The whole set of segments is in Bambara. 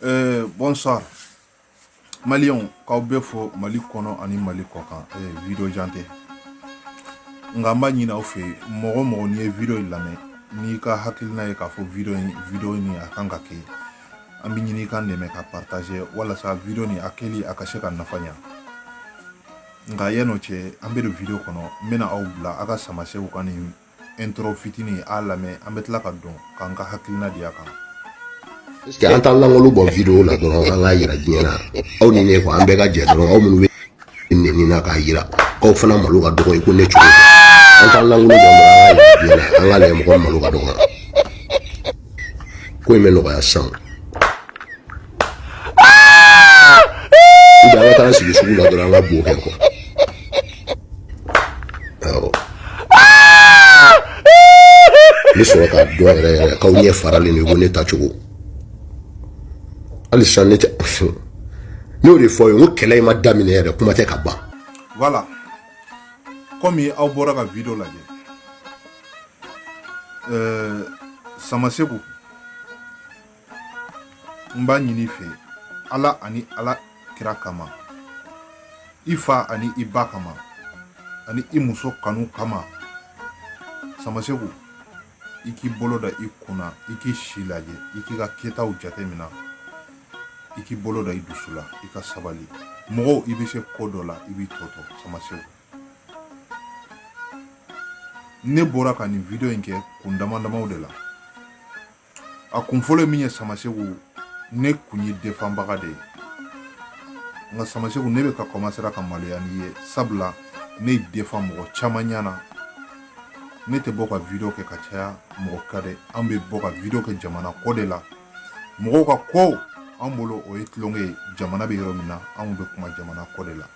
Bonsoir. Malion, Kaubefo, Malikono, Ani Malikoka, vidéo janté. Ngamba nyina ofe, moro nye vidéo ilame, ni ka hakilina ye ka fo vidéo ni akanga ke. Ambi nyini kan deme ka partager, wala sa vidéo ni akeli akasheka nafanya. Nga yeno che, ambe do vidéo kono, mena au bla, aka samase ukani intro fitini alame, ambetla ka don, kanka hakilina diaka. Ke an t'an langolo bɔ video la dɔrɔn an k'a yira diɲɛ na aw ni ne ko an bɛɛ ka jɛ dɔrɔn aw minnu bɛ nɛni na k'a yira k'aw fana malo ka dɔgɔ i ko ne cogo an t'an langolo bɔ dɔrɔn an k'a yira diɲɛ na an k'a lajɛ mɔgɔ malo ka dɔgɔ ko in bɛ nɔgɔya sisan an ka taa an sigi sugu la dɔrɔn an ka bo kɛ quoi awɔ ne sɔrɔ k'a dɔn yɛrɛ yɛrɛ k'aw ɲɛ faralen don i ko ne tacogo Alisson n'était nous les fois on kɛlɛ ma daminɛ yɛrɛ kuma tɛ ka ban. Voilà. Comme aw bɔra ka vidéo lajɛ. Samaseko. Mba ɲini fɛ Ala ani Ala kira kama. I fa ani i ba kama. Ani i muso kanu kama. Samaseko. I k'i bolo da i kunna, i k'i si lajɛ, i k'i ka kɛtaw jatemina. I k'i bolo da i dusu la, i ka sabali. Mɔgɔw i bɛ se ko dɔ la, i b'i tɔtɔ Samaseko. Ne bɔra ka nin video in kɛ kun damadamaw de la. A kun fɔlɔ min ye Samaseko, ne kun ye défendbaga de ye. Nka Samaseko ne bɛ ka commencer ka maloya n'i ye, sabula ne défend mɔgɔ caman ɲɛna. Ne tɛ bɔ ka video kɛ ka caya mɔgɔ ka dɛ, an bɛ bɔ ka video kɛ jamana ko de la. Mɔgɔw ka ko an bolo o ye tulonge ye, jamana bɛ yɔrɔ min na an bɛ kuma jamana ko de la.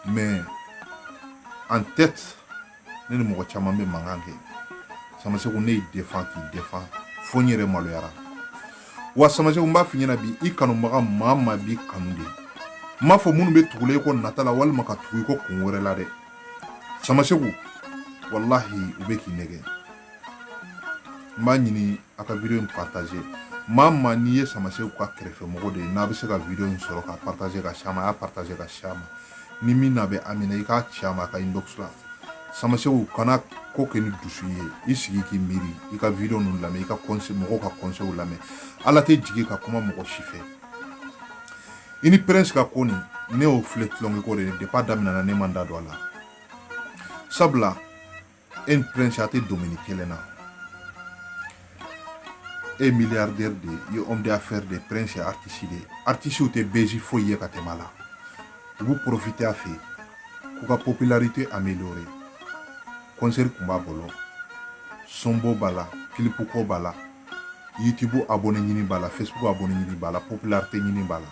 Mais en tête ne ni mɔgɔ caman bɛ mankan kɛ. Samaseko ne ye défend k'i défend fo n yɛrɛ maloyara. Wa Samaseko n b'a f'i ɲɛna bi i kanubaga maa maa b'i kanu de. N m'a fɔ minnu bɛ tugula i ko nata la walima ka tugu i ko kun wɛrɛ la dɛ. Samaseko wallahi u bɛ k'i nɛgɛ. N b'a ɲini a ka video in partager. Maa n'i ye Samaseko ka kɛrɛfɛ mɔgɔ de ye n'a bɛ se ka video in sɔrɔ ka partager ka caya ma, a y'a partager ka caya ma. Ni min n'a bɛ Amina i k'a ci a ma a ka inbox la. Samaseko kana ko kɛ ni dusu ye, i sigi k'i miiri, i ka video ninnu lamɛn, i ka conseil mɔgɔw ka conseil lamɛn. Ala tɛ jigin ka kuma mɔgɔ si fɛ. I ni Prince ka ko nin ne y'o filɛ tulonge ko de ye depuis a daminɛna ne man da don a la. Sabula e ni Prince a tɛ domaine kelen na. E milliardaire de, i ye homme d'affaires de, Prince ye artiste de. Artiste tɛ bezi foyi ye ka tɛmɛ a la. U b'u profiter a fɛ k'u ka popularité améliorer. Concert kun b'a bolo, sonbo b'a la, clip ko b'a la, YouTube abonné ɲini b'a la, Facebook abonné ɲini b'a la, popularité ɲini b'a la.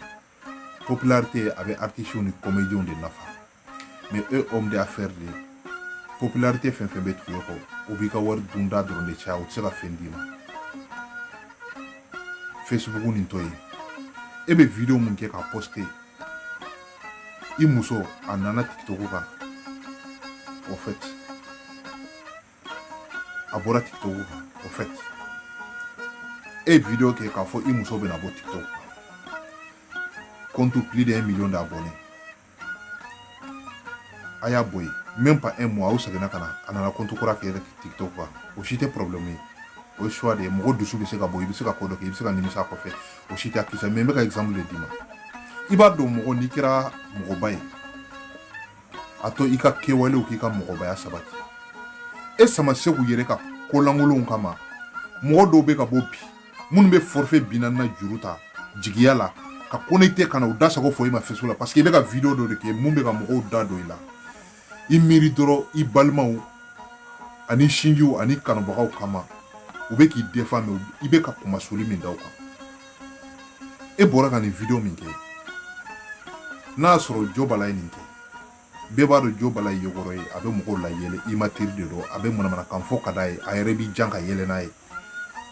Popularité a bɛ artistes ni comédiens de nafa. Mais eux homme d'affaires de, popularité fɛn fɛn bɛ tugu e kɔ, u b'i ka wari dunda dɔrɔn de caya, u tɛ se ka fɛn d'i ma. Facebook ni to ye. E bɛ video mun kɛ ka poster. I muso a nana TikTok kan. Au fait. A bɔra TikTok kan. Au fait. E video kɛ k'a fɔ i muso bɛna bɔ TikTok kan. Compte plus de 1 million d'abonnés. A y'a bɔ yen. Même pas un mois, aw seginna ka na. A nana compte kura kɛ TikTok kan. O si tɛ problème ye. O ye choix de ye. Mɔgɔ dusu bɛ se ka bɔ, i bɛ se ka ko dɔ kɛ, i bɛ se ka nimisa kɔfɛ. O si tɛ akisa, mais n bɛ ka exemple de d'i ma. I b'a dɔn mɔgɔ n'i kɛra mɔgɔba ye, a to i ka kɛwalew k'i ka mɔgɔbaya sabati. E Samaseko yɛrɛ ka kolankolonw kama, mɔgɔ dɔw bɛ ka bɔ bi, minnu bɛ forfait 40 juru ta jigiya la, ka connecter ka na u da sago fɔ i ma Facebook la parce que i bɛ ka video dɔ de kɛ mun bɛ ka mɔgɔw da don i la. I miiri dɔrɔn i balimaw ani sinjiw ani kanubagaw kama, u bɛ k'i défend mais i bɛ ka kumasuli min da u kan. E bɔra ka nin video min kɛ, n'a y'a sɔrɔ Jo Bala ye nin kɛ, bɛɛ b'a dɔn Jo Bala ye yekɔrɔ ye, a bɛ mɔgɔw layɛlɛ immature de don, a bɛ manamanakan fɔ ka d'a ye, a yɛrɛ b'i jan ka yɛlɛ n'a ye.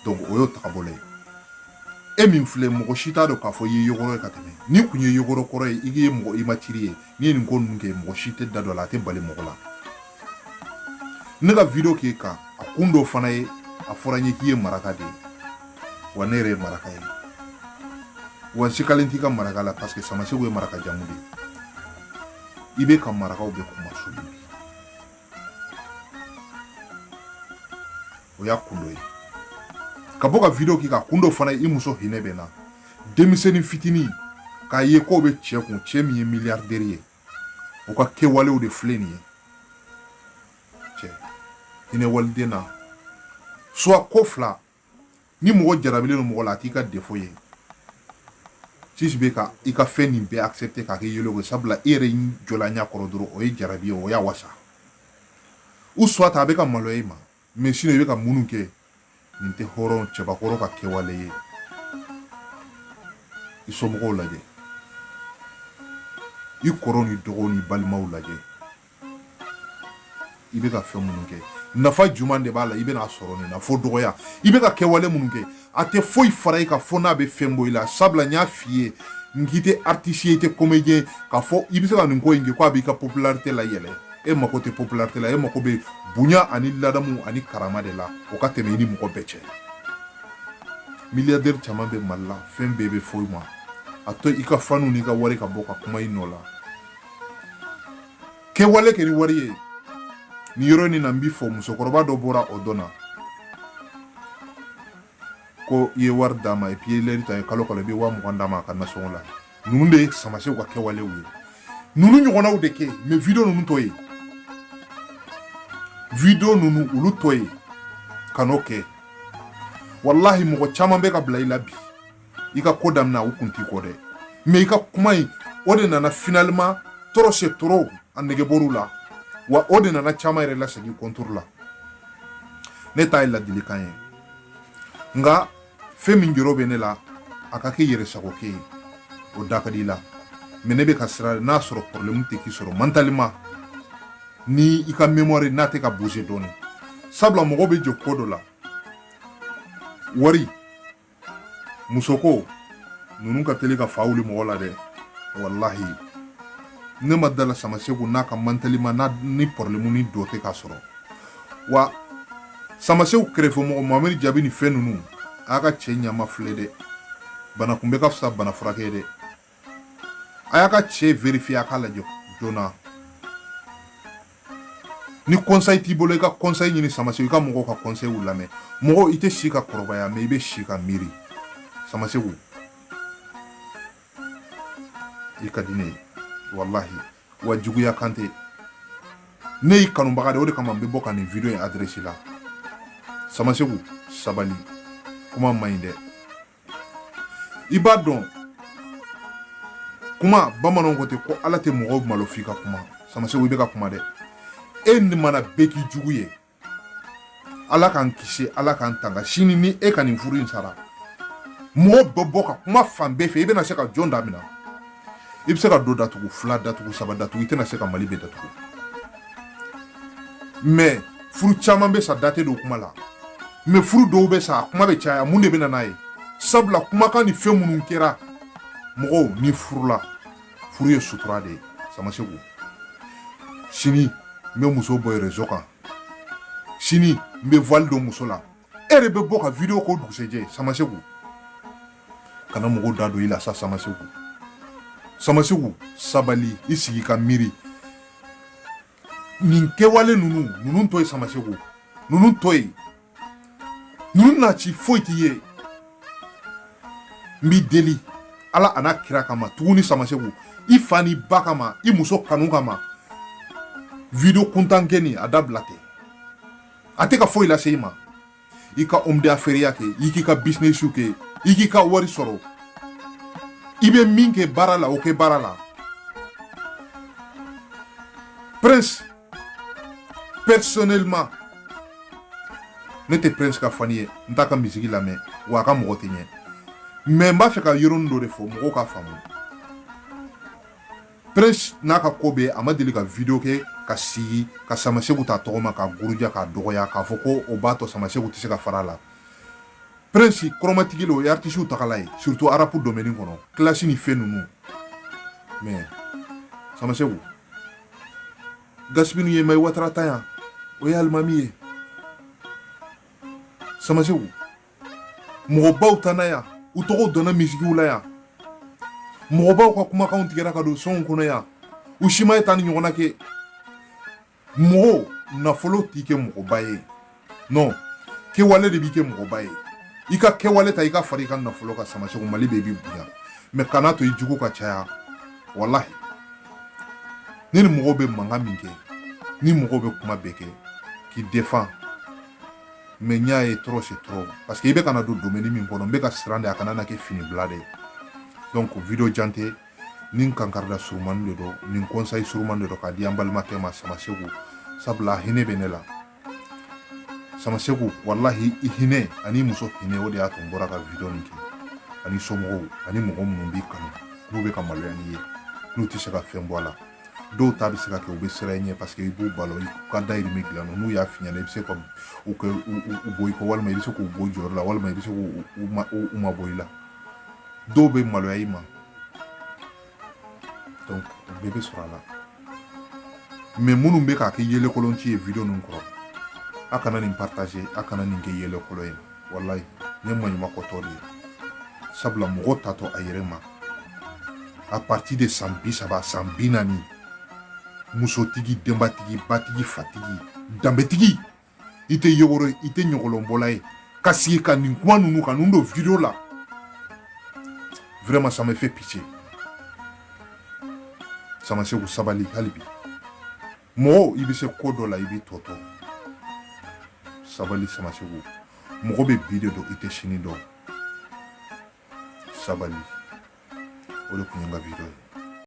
Donc o y'o tagabolo ye. E min filɛ mɔgɔ si t'a dɔn k'a fɔ i ye yekɔrɔ ye ka tɛmɛ. N'i kun ye yekɔrɔ kɔrɔ ye, i ye mɔgɔ immature ye, n'i ye nin ko ninnu kɛ, mɔgɔ si tɛ da dɔ la, a tɛ bali mɔgɔ la. Ne ka video k'e kan, a kun dɔ fana ye, a fɔra n ye k'i ye maraka de ye, wa ne yɛrɛ ye maraka ye. wa sikalenti ka maraka la parce que Samaseko ye maraka jamu de ibe ka marakaw be kuma subi o ya kundo ye ka bɔ ka video ki ka kundo fana i muso hinɛ bɛ na denmisɛnnin fitini k'a ye k'o bɛ cɛ kun cɛ min ye milliardaire ye o ka kɛwalew de filɛ nin ye cɛ hinɛ waliden na soit ko fila ni mɔgɔ jarabilen don mɔgɔ la a t'i ka défaut ye sisi bɛ ka i ka fɛn nin bɛɛ accepter k'a kɛ yɛlɛ o sabula i yɛrɛ jɔla ɲɛ kɔrɔ dɔrɔn o ye jarabi ye o y'a wasa ou soit a bɛ ka maloya i ma mais sinon i bɛ ka munnu kɛ nin tɛ hɔrɔn cɛbakɔrɔ ka kɛwale ye i somɔgɔw lajɛ i kɔrɔ ni dɔgɔw ni balimaw lajɛ i bɛ ka fɛn minnu kɛ nafa juman de b'a la i bɛna sɔrɔ nin na fo dɔgɔya i bɛ ka kɛwale minnu kɛ a tɛ foyi fara i kan fo n'a bɛ fɛn bɔ i la sabula n y'a f'i ye n k'i tɛ artiste ye i tɛ comédien k'a fɔ i bɛ se ka nin ko in kɛ k'a b'i ka popularité la yɛlɛ e mako tɛ popularité la e mako bɛ bonya ani ladamu ani karama de la o ka tɛmɛ i ni mɔgɔ bɛɛ cɛ milliardaire caman bɛ Mali la fɛn bɛɛ bɛ fɔ i ma a to i ka fanu n'i ka wari ka bɔ ka kuma i nɔ la kɛwale kɛ ni wari ye ni yɔrɔ nin na n b'i fɔ musokɔrɔba dɔ bɔra o dɔn na ko i ye wari d'a ma et puis i ye lɛri ta ye kalo kalo i bɛ 20,000 d'a ma a ka nasɔngɔ la ninnu de ye Samaseko ka kɛwalew ye ninnu ɲɔgɔnnaw de kɛ mais video ninnu to ye video ninnu olu to ye ka n'o kɛ wallahi mɔgɔ caman bɛ ka bila i la bi i ka ko daminɛ u kun t'i kɔ dɛ mais i ka kuma in o de nana finalement trop c'est trop a negebɔr'u la wa o de nana caman yɛrɛ lasegin contour la ne ta ye ladilikan ye nka fɛn min jɔrɔ bɛ ne la a ka kɛ yɛrɛ sago kɛ ye o da ka di la mais ne bɛ ka siran n'a sɔrɔ problème tɛ k'i sɔrɔ mentalement ni i ka mémoire n'a tɛ ka bouger dɔɔni sabula mɔgɔ bɛ jɔ ko dɔ la wari musoko ninnu ka teli ka fa wuli mɔgɔ la dɛ wallahi ne ma dala Samaseko n'a ka mentalement n'a ni problème ni dɔ tɛ ka sɔrɔ wa Samaseko kɛrɛfɛ mɔgɔ Mohamed Jabi ni fɛn ninnu a ka cɛ ɲama filɛ dɛ bana kunbɛ ka fisa bana furakɛ ye dɛ a y'a ka cɛ vérifier a k'a lajɛ joona ni conseil t'i bolo i ka conseil ɲini Samaseko i ka mɔgɔw ka conseil u lamɛn mɔgɔ i tɛ si ka kɔrɔbaya mais i bɛ si ka miiri Samaseko i ka di ne ye wallahi wa juguya kan tɛ ne y'i kanubaga de o de kama n bɛ bɔ ka nin video in adresse la Samaseko sabali kuma man ɲi dɛ i b'a dɔn kuma bamananw ko ten ko ala tɛ mɔgɔw malo f'i ka kuma Samaseko i bɛ ka kuma dɛ e ni mana bɛɛ k'i jugu ye ala k'an kisi ala k'an tanga sini ni e ka nin furu in sara mɔgɔ bɛ bɔ ka kuma fan bɛɛ fɛ i bɛna se ka jɔn damina i bɛ se ka dɔ datugu fila datugu saba datugu i tɛna se ka Mali bɛɛ datugu mais furu caman bɛ sa date do kuma la mais furu dɔw bɛ sa a kuma bɛ caya mun de bɛ na n'a ye sabula kumakan ni fɛn minnu kɛra mɔgɔw ni furula furu ye sutura de ye Samaseko sini n bɛ muso bɔ réseau kan sini n bɛ voile don muso la e yɛrɛ bɛ bɔ ka video ko dugusɛjɛ Samaseko kana mɔgɔw da don i la sa Samaseko sabali i sigi ka miiri nin kɛwale ninnu to ye Samaseko ninnu to ye ninnu na ci foyi t'i ye n b'i deli ala a n'a kira kama tuguni Samaseko i fa ni ba kama i muso kanu kama video kuntan kɛ nin a dabila tɛ a tɛ ka foyi lase i ma i ka homme d'affaires ya kɛ i k'i ka business kɛ i k'i ka wari sɔrɔ i bɛ min kɛ baara la o kɛ baara la Prince personnellement ne tɛ Prince ka fani ye n t'a ka misiki lamɛn wa a ka mɔgɔ tɛ ɲɛ mais n b'a fɛ ka yɔrɔnin dɔ de fɔ mɔgɔw k'a faamu Prince n'a ka ko bɛɛ a ma deli ka video kɛ ka sigi ka Samaseko ta tɔgɔma ka guruja k'a dɔgɔya k'a fɔ ko o b'a to Samaseko tɛ se ka fara a la Prince kɔrɔmatigi le o ye artiste tagala ye surtout rap domaine kɔnɔ classe ni fɛn ninnu mais Samaseko Gaspini ye Mai Watara ta yan o ye alimami ye Samaseko mɔgɔbaw ta na yan u tɔgɔ dɔnna misikiw la yan mɔgɔ baw ka kumakanw tigɛra ka don sɔnw kɔnɔ yan u si ma ye tan ni ɲɔgɔnna kɛ mɔgɔ nafolo t'i kɛ mɔgɔba ye non kɛwale de b'i kɛ mɔgɔba ye i ka kɛwale ta i ka fara i ka nafolo ka Samaseko Mali bɛ i b'i bonya mais kana to i jugu ka caya wallahi ni mɔgɔw bɛ mankan min kɛ ni mɔgɔw bɛ kuma bɛɛ kɛ k'i défend mais ɲa ye trop c'est trop parce que i bɛ kana don domaine min kɔnɔ n bɛ ka siran de a kana na kɛ fini bila de donc video jante nin kankarida surumani de don nin conseil surumani de don k'a di an balimakɛ ma Samaseko sabula hinɛ bɛ ne la Samaseko wallahi i hinɛ ani muso hinɛ o de y'a to n bɔra ka video nin kɛ ani somɔgɔw ani mɔgɔ minnu b'i kanu n'u bɛ ka maloya n'i ye n'u tɛ se ka fɛn bɔ a la dɔw ta bɛ se ka kɛ u bɛ siran i ɲɛ parce que i b'u balo i ka dayirimɛ dilan n'u y'a f'i ɲɛna i bɛ se ka u bɔ i kɔ walima i bɛ se k'u bɔ jɔyɔrɔ la walima i bɛ se k'u mabɔ i la dɔw bɛ maloya i ma donc o bɛɛ bɛ sɔrɔ a la mais minnu bɛ k'a kɛ yelekolon ci ye video ninnu kɔrɔ a kana nin partager a kana nin kɛ yelekolon ye wallahi ne maɲumantɔ de ye sabula mɔgɔ tatɔ a yɛrɛ ma à partir de san 30 san 40 musotigi denbatigi batigi fatigi danbetigi i tɛ yeworo i tɛ ɲɔgɔlɔnbɔla ye ka sigi ka nin kuma ninnu ka ninnu don video la vraiment ça me fait pitié Samaseko sabali hali bi mɔgɔ i bɛ se ko dɔ la i b'i tɔtɔ sabali Samaseko mɔgɔ bɛ bi de dɔn i tɛ sini dɔn sabali o de tun ye n ka video ye